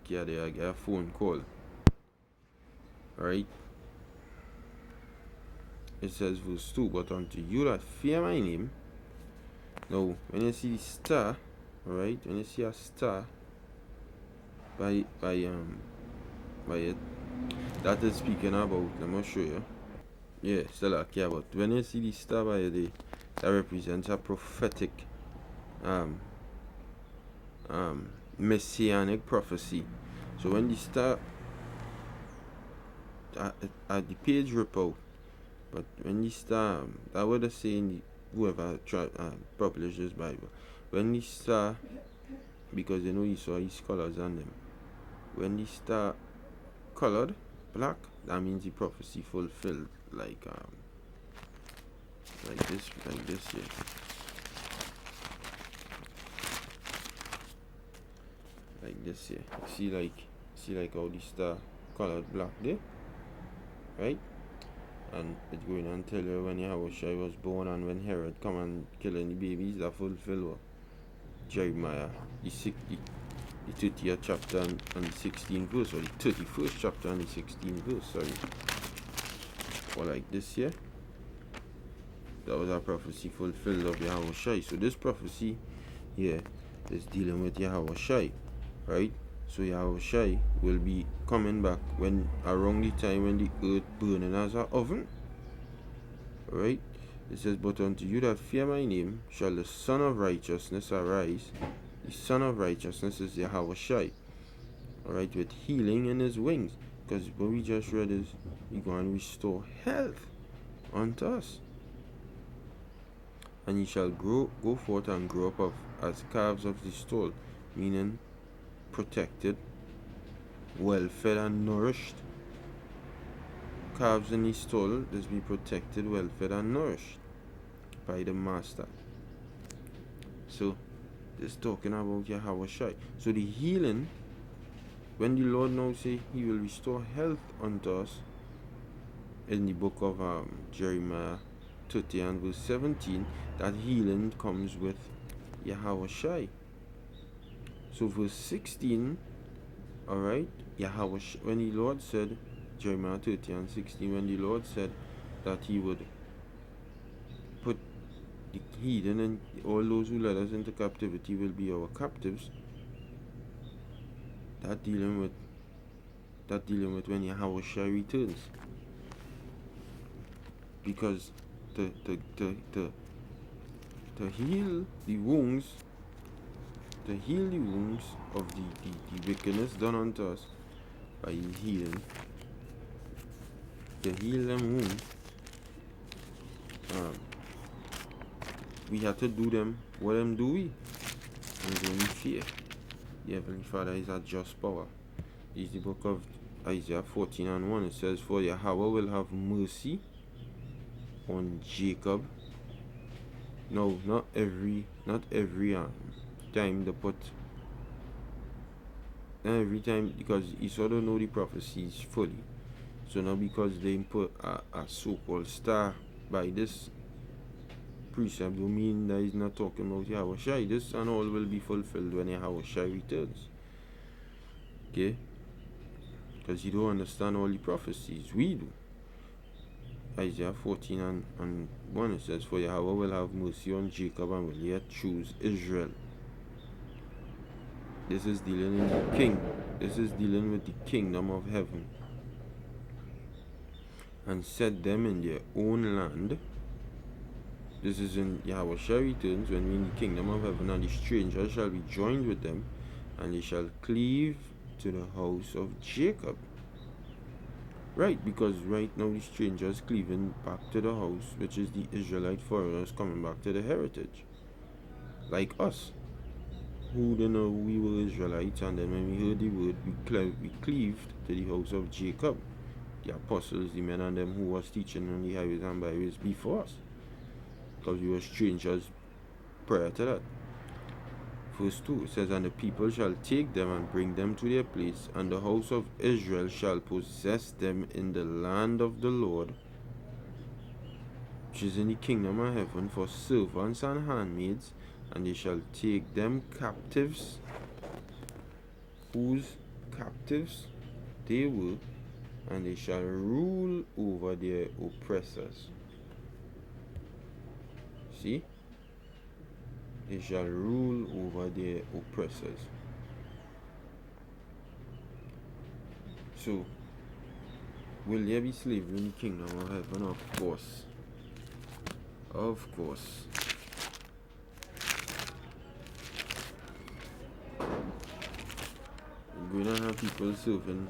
Yeah, there I get a phone call. Right? It says verse 2, but unto you that fear my name. Now, when you see the star, right? When you see a star by it, that is speaking about. Let me show you. Yeah, still like yeah, but when you see the star by it, that represents a prophetic um messianic prophecy. So when the star at the page rip out, but when the star, that would have saying whoever published this Bible, when the star, because you know you saw his colors on them, when the star colored black, that means the prophecy fulfilled, like this here, like this here. See like how the star colored black there, right? And it's going on tell you when Yahushua was born and when Herod come and killing the babies, that fulfill what Jeremiah the 30th chapter and the 16th verse, or the 31st chapter and the 16th verse, sorry. Or like this here, that was a prophecy fulfilled of Yahushua. So this prophecy here is dealing with Yahushua, right? So Yahushua will be coming back when around the time when the earth burning as an oven, right? It says, but unto you that fear my name shall the Son of Righteousness arise. The Son of Righteousness is Yahushua, alright, with healing in his wings. Because what we just read is he's going to restore health unto us. And ye shall go forth and grow up as calves of the stall, meaning protected, well fed and nourished. Calves in the stall, this be protected, well fed and nourished by the master. So this talking about Yahushua. So the healing, when the Lord now say he will restore health unto us, in the book of Jeremiah 30 and verse 17, that healing comes with Yahushua. So verse 16, alright, Yahushua, when the Lord said, Jeremiah 30 and 16, when the Lord said that he would put the heathen and all those who led us into captivity will be our captives, that dealing with when Yahushua returns. Because to heal the wounds, of the wickedness done unto us by his healing, to heal them wounds, we have to do them. What them do we? And only fear. The Heavenly Father is a just power. This is the book of Isaiah 14 and 1. It says, for Yahweh will have mercy on Jacob. No, not every time they put, not every time, because he sort of know the prophecies fully. So now because they put a so-called star by this precept, don't mean that he's not talking about Yahushua. This and all will be fulfilled when Yahushua returns. Okay? Because you don't understand all the prophecies. We do. Isaiah 14 and 1, it says, for Yahweh will have mercy on Jacob and will yet choose Israel. This is dealing in the king. This is dealing with the kingdom of heaven. And set them in their own land. This is in Yahushua returns, when we in the kingdom of heaven, and the strangers shall be joined with them, and they shall cleave to the house of Jacob. Right, because right now the strangers cleaving back to the house, which is the Israelite foreigners coming back to the heritage. Like us, who didn't know we were Israelites, and then when we heard the word, we cleaved to the house of Jacob, the apostles, the men and them who was teaching on the highways and byways before us. Because we were strangers prior to that. Verse 2 says, and the people shall take them and bring them to their place, and the house of Israel shall possess them in the land of the Lord, which is in the kingdom of heaven, for servants and handmaids, and they shall take them captives, whose captives they were, and they shall rule over their oppressors. See? They shall rule over their oppressors. So, will there be slavery in the kingdom of heaven? Of course. Of course. We're going to have people serving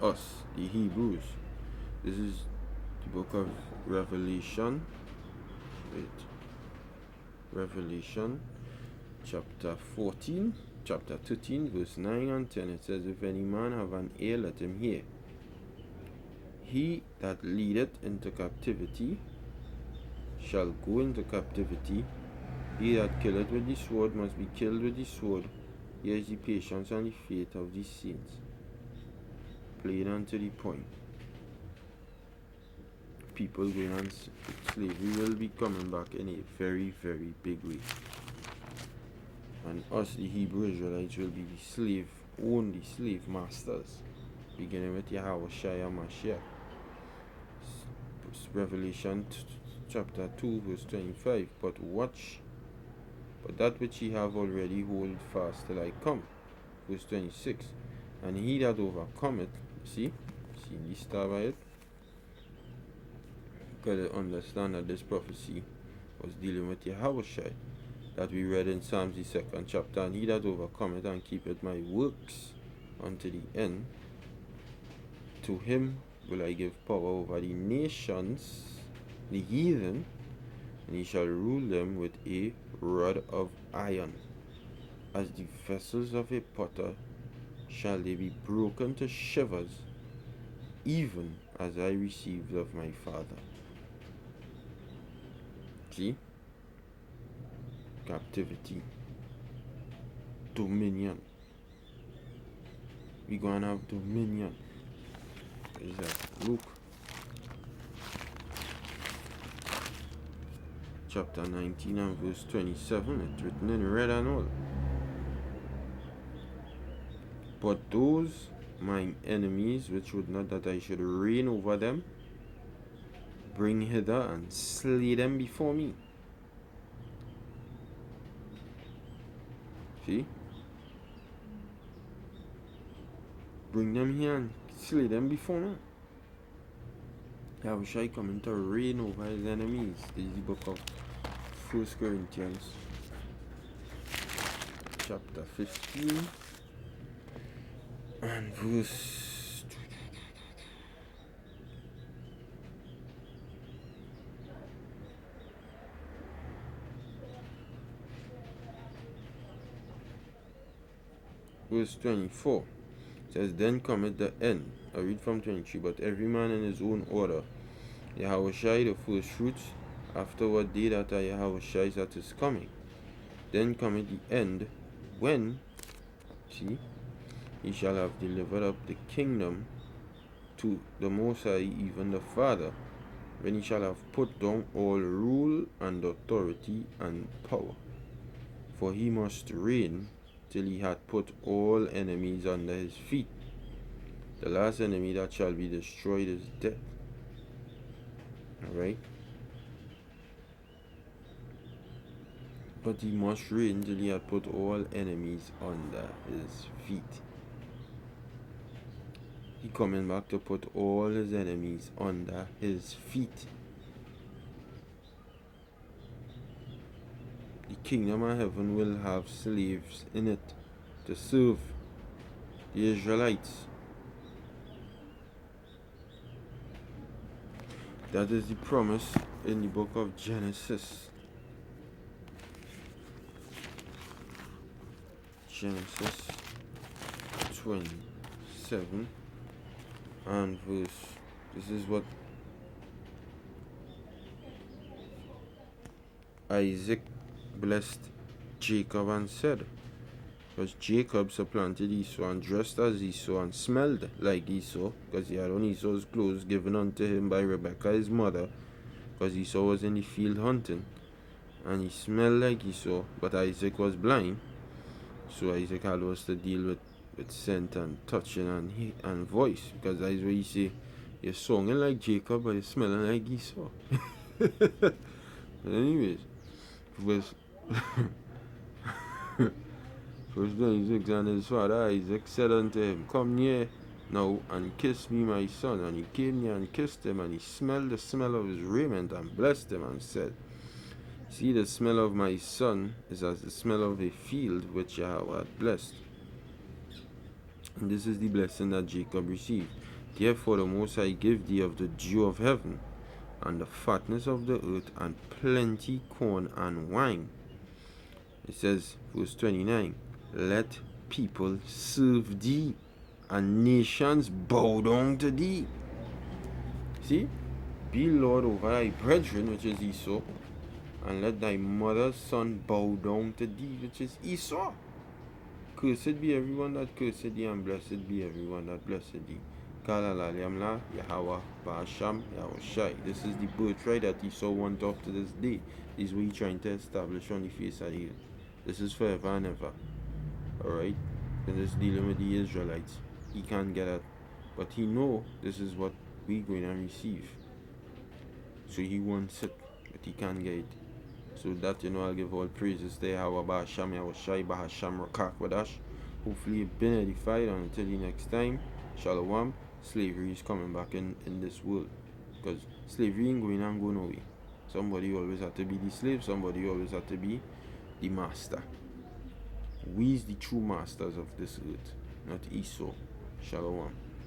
us, the Hebrews. This is the book of Revelation. Revelation chapter 14, chapter 13, verse 9 and 10. It says, if any man have an ear, let him hear. He that leadeth into captivity shall go into captivity. He that killeth with the sword must be killed with the sword. Here is the patience and the faith of the saints. Plain and to the point. People going on slavery will be coming back in a very, very big way. And us, the Hebrew Israelites, will be the slave masters, beginning with Yahweh Shai Mashiach. Revelation chapter 2, verse 25. But that which ye have already hold fast till I come. Verse 26. And he that overcometh, see the star by it? Gotta understand that this prophecy was dealing with Yahweh Shai, that we read in Psalms the 2nd chapter. And he that overcometh and keepeth my works unto the end, to him will I give power over the nations, the heathen, and he shall rule them with a rod of iron. As the vessels of a potter shall they be broken to shivers, even as I received of my Father. See? Captivity. Dominion. We're going to have dominion. Is that Luke chapter 19 and verse 27? It's written in red and all. But those mine enemies which would not that I should reign over them, bring hither and slay them before me. See? Bring them here and slay them before me. Yahweh coming to reign over his enemies. This is the book of 1 Corinthians chapter 15 and verse 24. It says, then cometh the end. I read from 23. But every man in his own order. Yahweh Shai the first fruits, afterward they that are Yahweh Shai's that is coming. Then cometh the end, when, see, he shall have delivered up the kingdom to the Most High, even the Father, when he shall have put down all rule and authority and power. For he must reign till he hath put all enemies under his feet. The last enemy that shall be destroyed is death. Alright? But he must reign till he hath put all enemies under his feet. He coming back to put all his enemies under his feet. The kingdom of heaven will have slaves in it to serve the Israelites. That is the promise in the book of Genesis. Genesis 27 and verse. This is what Isaac blessed Jacob and said. Because Jacob supplanted Esau and dressed as Esau and smelled like Esau, because he had on Esau's clothes given unto him by Rebekah his mother, because Esau was in the field hunting, and he smelled like Esau, but Isaac was blind, so Isaac had was to deal with with scent and touching and voice, because that is where you say you're songing like Jacob but you're smelling like Esau. But anyways, verse First 26, and his father Isaac said unto him, Come near now and kiss me, my son. And he came near and kissed him, and he smelled the smell of his raiment, and blessed him, and said, See, the smell of my son is as the smell of a field which Yahweh hath blessed. And this is the blessing that Jacob received. Therefore the Most High give thee of the dew of heaven, and the fatness of the earth, and plenty corn and wine. It says, verse 29, Let people serve thee, and nations bow down to thee. See? Be Lord over thy brethren, which is Esau, and let thy mother's son bow down to thee, which is Esau. Cursed be everyone that cursed thee, and blessed be everyone that blessed thee. Kalalayamla, Yahweh, Ba'asham, Yahushai. This is the birthright that Esau wants up to this day. This is what he's trying to establish on the face of the earth. This is forever and ever. Alright? And this dealing with the Israelites. He can't get it. But he know this is what we going to receive. So he wants it, but he can't get it. So that, I'll give all praises to Yahweh, Ba'asham, Yahushai, Ba'asham, Rakak, Wadash. Hopefully you've been edified, and until the next time, Shalom. Slavery is coming back in this world, because slavery ain't going and go nowhere. Somebody always had to be the slave, somebody always had to be the master. We is the true masters of this earth, not Esau. Shalom.